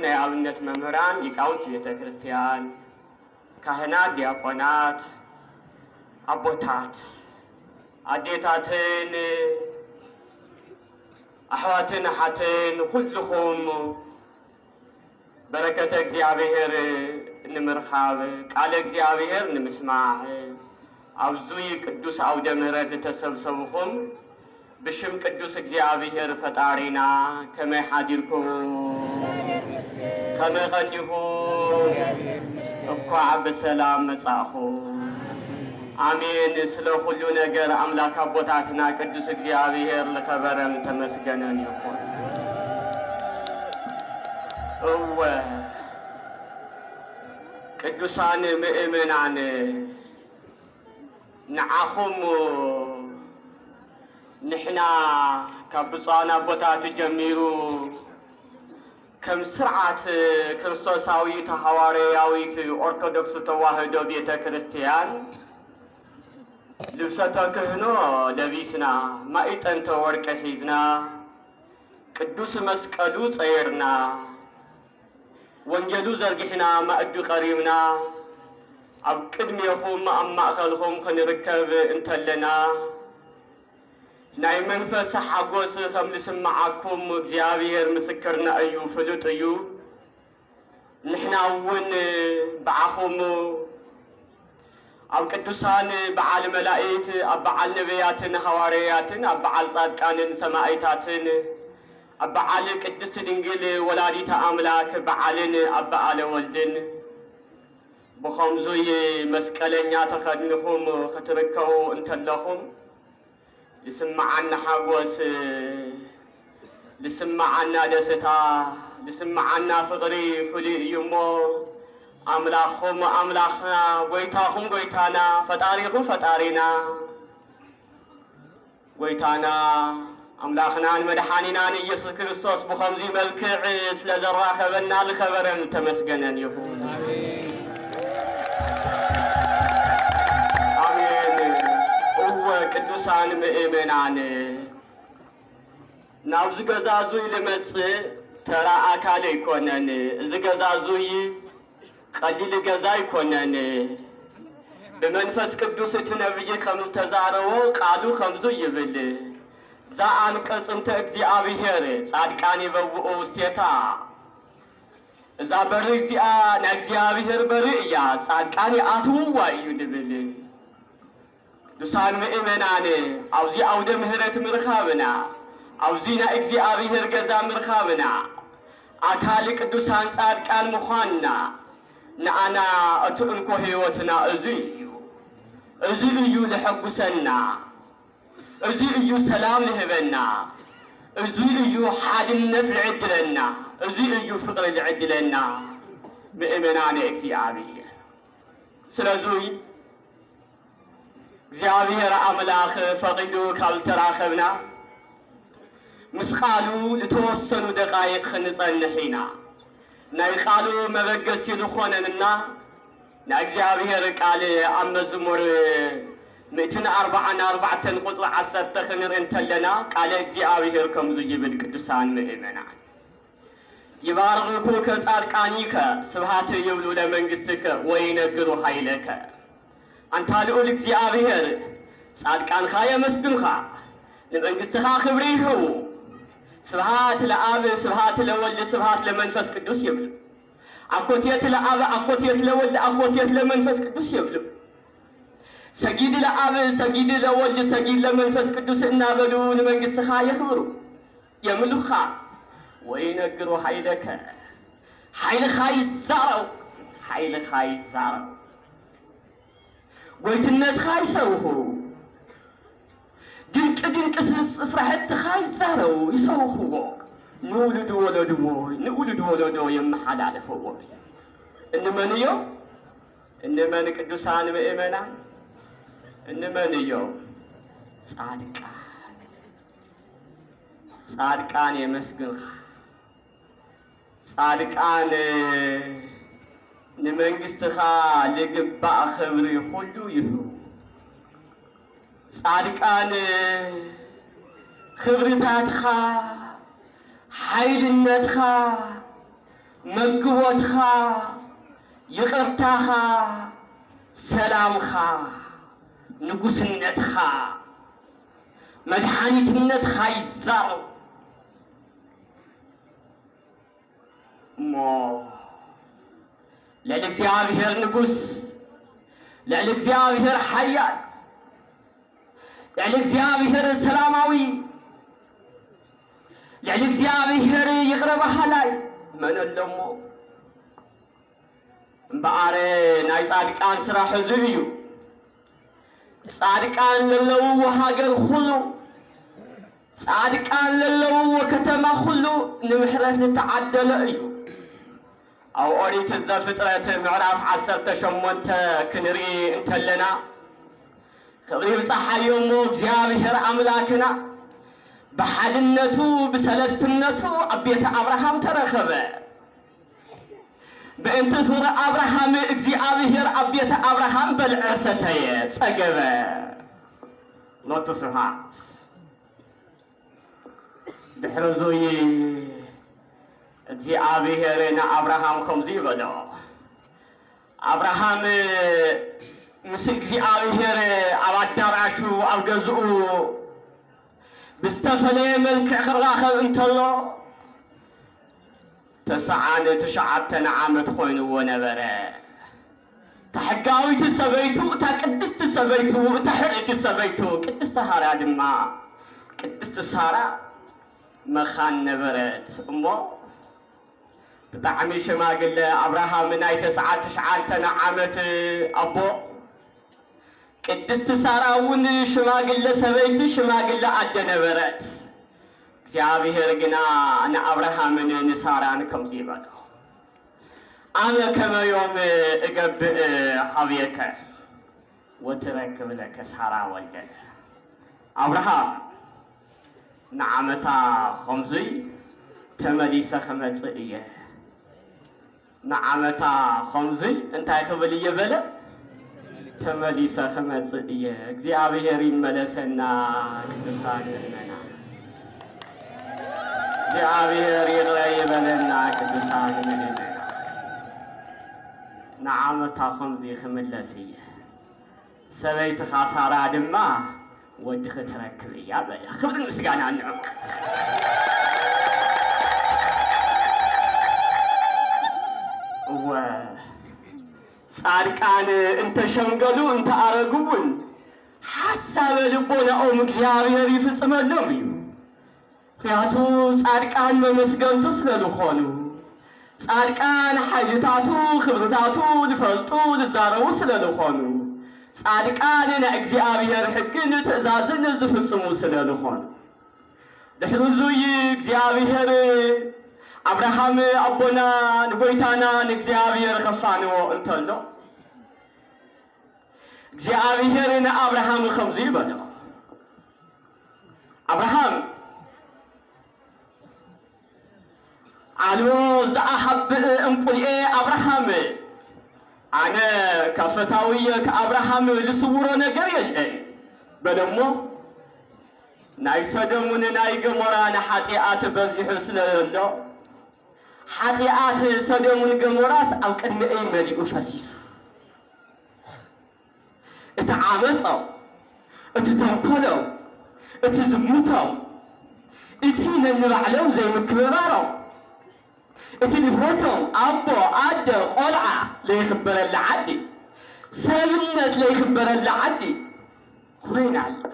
ናይ ኣብነት መምህራን ሊቃውንት ቤተ ክርስቲያን ካህናት ዲያቆናት አቦታት አዴታትን أحواتنا حتين كلكم بركة እግዚአብሔር نمرخاب قال እግዚአብሔር نمسمع أوزوي قدوس عود مهرات لتسبسبكم بشم قدوس እግዚአብሔር فطارينا كما يحاضركم كما غنيكم أبقى بسلام مساخو آمين سلو كل نجار أملاك أبوتاتنا قدوس እግዚአብሔር لخبرم تمسكنن يكون هو قدوسان مؤمنان نعخم نحنا كبصانا أبوتات جميرو كم سرعة كريستوساوي حوارياوي أرثوذكس تواهدو بيت كريستيان لبسة كهنو لبسنا ما إنت ورك حزنا قدوس مسكلو صيرنا وانجلو زرقحنا ما أدو قريبنا أب قدميهم أما أخلهم خنركب انت لنا ناي منفس حقوس خمس معكم እግዚአብሔር مسكرنا أيو فلوت أيو نحنا ون بعخم أب قدوسان بعال ملائكة أب بعال نبياتن حوارياتن أب بعال صادقان سماعيتاتن أب بعال قدس دنجل ولاديت أملاك بعالن أب بعال ولدن بخمزوي مسكلنيا تخدنهم ختركو انت لهم لسمعنا حقوس لسمعنا دستا لسمعنا فقري فلي يمو أملاخهم أملاخنا ويتاهم ويتانا فتاريخهم فتارينا ويتانا أملاخنا المدحانينا يسوع كريستوس بخمزي ملكع سلذرا خبرنا لخبرن تمسكنا يهود آمين هو قدوسان مؤمنان ناوز غزازوي لمص ترى أكال يكونن زغزازوي قليل غزا يكونن بمنفس قدوس تنبي خمس تزارو قالو خمزو يبل ذا انقص انت እግዚአብሔር ጻድቃን ይበውኡ ውስቴታ ذا برزيا ناግዚአብሔር بريا ጻድቃን አትውዋ ይድብል دوسان مؤمنان أوزي عود مهرة مرخابنا أوزينا እግዚአብሔር غزا مرخابنا أكالك دوسان صادقان مخاننا نانا أتؤنكو هيوتنا أزيو لحقسنا أزيو سلام لهبنا أزيو حادنة العدلنا أزيو فقر العدلنا مؤمنان እግዚአብሔር سلازوي እግዚአብሔር አምላክ ፈቅዱ ካልተራኸብና ምስኻሉ ለተወሰኑ ደቃይቅ ክንጸንሒና ናይ ቃሉ መበገስ ይልኾነንና ናይ እግዚአብሔር ቃል ኣብ መዝሙር 144 ቁጽር 10 ክንርኢ እንተለና ቃል እግዚአብሔር ከምዙ ይብል ቅዱሳን ምእመናን ይባርኩከ ጻድቃኒከ ስብሐት ይብሉ ለመንግሥትከ ወይነግሩ ኃይለከ أنت لقول እግዚአብሔር ጻድቃን ኻየ መስግንኻ ለመንግሥትኻ ክብሪ ይሁብ ስብሐት ለአብ ስብሐት ለወልድ ስብሐት ለመንፈስ ቅዱስ ይብል አኮቴት ለአብ አኮቴት ለወልድ አኮቴት ለመንፈስ ቅዱስ ይብል ሰጊድ ለአብ ሰጊድ ለወልድ ሰጊድ ለመንፈስ ቅዱስ እናበሉ ለመንግሥትኻ ይኽብሩ የምልኻ ወይነግሩ ኃይለከ ኃይልኻ ይዛረው ኃይልኻ ይዛረው ويتنت خايسوه دنك سرحت خايسارو يسوخو نولد ولدو يمحل على فوق إنما نيو إنما نكدوسان مؤمنا إنما نيو صادقان يمسكن صادقان ንመንግሥትኻ ለግባእ ኽብሪ ሁሉ ይሁብ ጻድቃን ክብርታትኻ ኃይልነትኻ مجوتها يقرتها سلامها نقصنتها مدحانيتنتها يزار مو للإግዚአብሔር ንጉስ ለእግዚአብሔር ኃያል ለእግዚአብሔር ሰላማዊ ለእግዚአብሔር ይቅረባሃላይ መንለሞ እምበአረ ናይ ጻድቃን ስራ ሕዝብ እዩ ጻድቃን ለለው ሀገር ሁሉ ጻድቃን ለለው ከተማ ሁሉ ንምሕረት ተዓደለ እዩ أو أريد الزفترة معرف 18 كنري انتلنا خبري بصحة يوم እግዚአብሔር أملاكنا بحدنتو بسلستنتو أبيت أبراهام ترخب بأنت ثور أبراهام እግዚአብሔር أبيت أبراهام بالعستي سجب لا تصحات بحرزوي እግዚአብሔር አብርሃም ከምዚ በሎ አብርሃም ምስ እግዚአብሔር አባዳራሹ አብገዝኡ ብስተፈለየ መልክዕ ክራኸብ እንተሎ ተሰዓነ ተሸዓተ ዓመት ኮይኑዎ ነበረ ተሕጋዊት ሰበይቱ እታ ቅድስት ሰበይቱ እታ ሕልእቲ ሰበይቱ ቅድስት ሃራ ድማ ቅድስት ሳራ መኻን ነበረት እሞ بتعمي شماغل أبراهام نايت ساعة 9 عامت أبو قدست ساراون شماغل سبيت شماغل أدنى برات እግዚአብሔር ግና أنا أبراهام نساران كمزي بالو أنا كما يوم أقبئ حبيك وتركب لك سارا والدل أبراهام نعمتا خمزي تمليس خمسئية نعمتا خمزي انت يخبل يبلا تمليس خمسئية እግዚአብሔር ይመለሰና ቅዱሳን ነና እግዚአብሔር ይበለና ቅዱሳን ነና نعمታ خمزي خملسية ሰበይት خسارة ድማ ወድኸ ተረክብ እያ በለ ክብር ምስጋና ነው ጻድቃን እንተ ሸምገሉ እንተ አረጉን ሐሳበ ልቦናኦም እግዚአብሔር ይፍጽመሎም እዩ ያቱ ጻድቃን በመስገንቱ ስለልኾኑ ጻድቃን ኃይልታቱ ክብርታቱ ልፈልጡ ልዛረቡ ስለልኾኑ ጻድቃን ንእግዚአብሔር ሕግን ትእዛዝን ዝፍጽሙ ስለልኾኑ ድሕሩዙይ እግዚአብሔር أبراهام أبونا نبويتانا نእግዚአብሔር خفانو انتلو እግዚአብሔር أبراهام خمزي بلو أبراهام علو زأحب انقلئ أبراهام أنا كفتاوية كأبراهام لسورة نقر يلئي بلمو ناي سدمون ناي قمرا نحاتيات بزيح سلالو حاتيات سدمون قمراس أو كدمئي مليئو فسيسو اتعامسو اتتنقلو اتزمتو اتينا نبعلو زي مكبرارو اتنفرتو أبو عد قلعة ليخبر اللعدي سلمت ليخبر اللعدي خوين عليك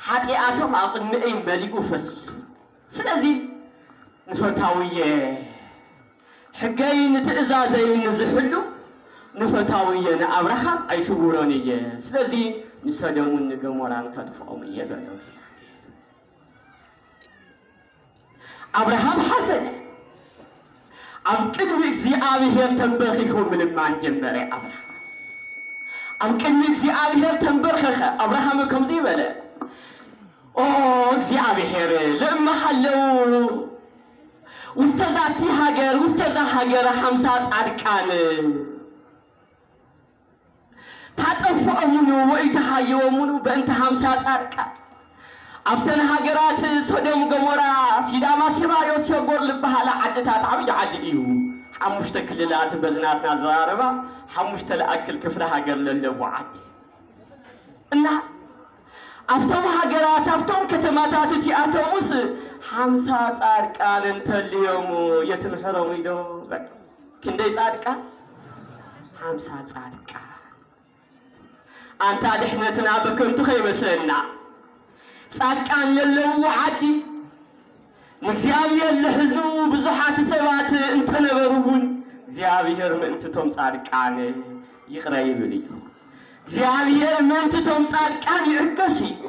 حاتياتهم أقنئي مليئو فسيسو سلازي نفتاوية حقاين تأزازين نزحلو نفتاوية نأبراهام أي سورانية سلازي نسلمون نقموران فتفعومية بلوزي أبراهام حسن أم كنمي እግዚአብሔር تنبرخيكم من المان جنبري أبراهام أم كنمي እግዚአብሔር تنبرخيخ أبراهام كمزي بلا እግዚአብሔር لما حلو وستزاتي هاجر وستزا هاجر 50 ጻድቃን ታጠፉአሙኑ ወይተሃየወሙኑ በእንተ 50 ጻድቃን አፍተን ሀገራት ሶዶም ገሞራ ሲዳማ ሲባዮስ የጎር ልባሃላ ዓድታት ዓብይ ዓዲ እዩ حمشت كللات بزناتنا زراربا حمشت لأكل كفلها قال للوعدي إنه أفتم هجرات أفتم كتماتات تياتومس حمسة صار قال أنت اليوم يتنحرم يدو كندي صادقة حمسة صادقة أنت دحنتنا بكم تخيمسلنا صادقان للوعدي እግዚአብሔር ለሕዝቡ ብዙሓት ሰባት እንተነበሩን እግዚአብሔር ምንትቶም ጻድቃን ይቅረ ይብል እዩ እግዚአብሔር ምንትቶም ጻድቃን ይዕገስ እዩ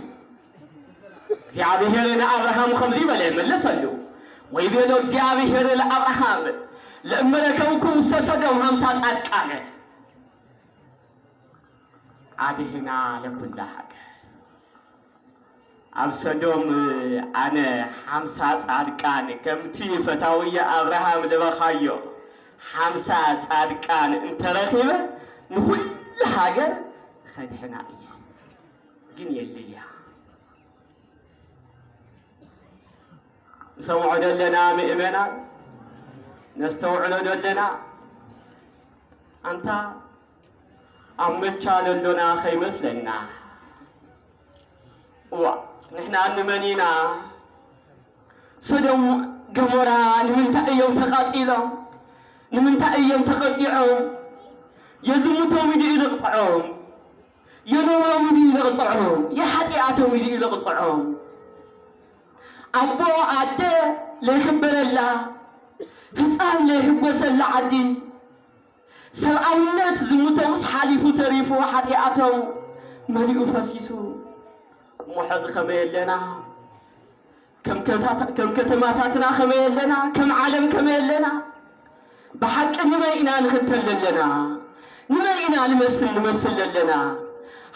እግዚአብሔር ለአብርሃም ከምዚ በለ መለሰሉ ወይ ቤሎ እግዚአብሔር ለአብርሃም ለእመረከውኩም ሰሰዶም 50 ጻድቃን አድህና ለኩላ ሀገር أبصدهم أنا 50 صادقان كمتي فتاوية أبراهام لبخايو 50 صادقان انت رخيبة نقول لحاجة خد حنائية جن يليا نسوع لنا مئمنا نستوعل لنا أنت أمتشال لنا خيمس لنا نحن نمنينا صدم جمرة نمنتأ يوم تقاصيلهم نمنتأ يوم تقاصيعهم يزمتهم يدي يلقطعهم ينورهم يدي يلقطعهم يحتياتهم يدي يلقطعهم أبو عدي ليخبر الله حسان ليحبس الله عدي سبعونات زمتهم حالفو تريفو حتياتهم مليئو فسيسو محز خميل لنا كم كتماتاتنا خميل لنا كم عالم خميل لنا بحق نمينا نختل لنا نمينا نمثل لنا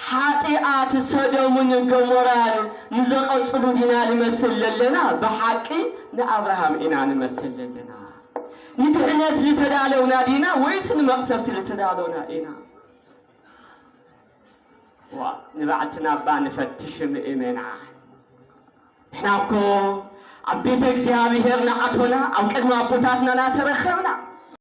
حاطئات سدوم وغموران نزقوا صدودنا نمثل لنا بحق لأبراهام إنا نمثل لنا ندهنت لتدالونا دينا ويس نمقصرت لتدالونا إنا ونبعتنا بان نفتش مئمنا إحنا كو عبيت እግዚአብሔር نعتنا أو قدما بوتاتنا لا ترخبنا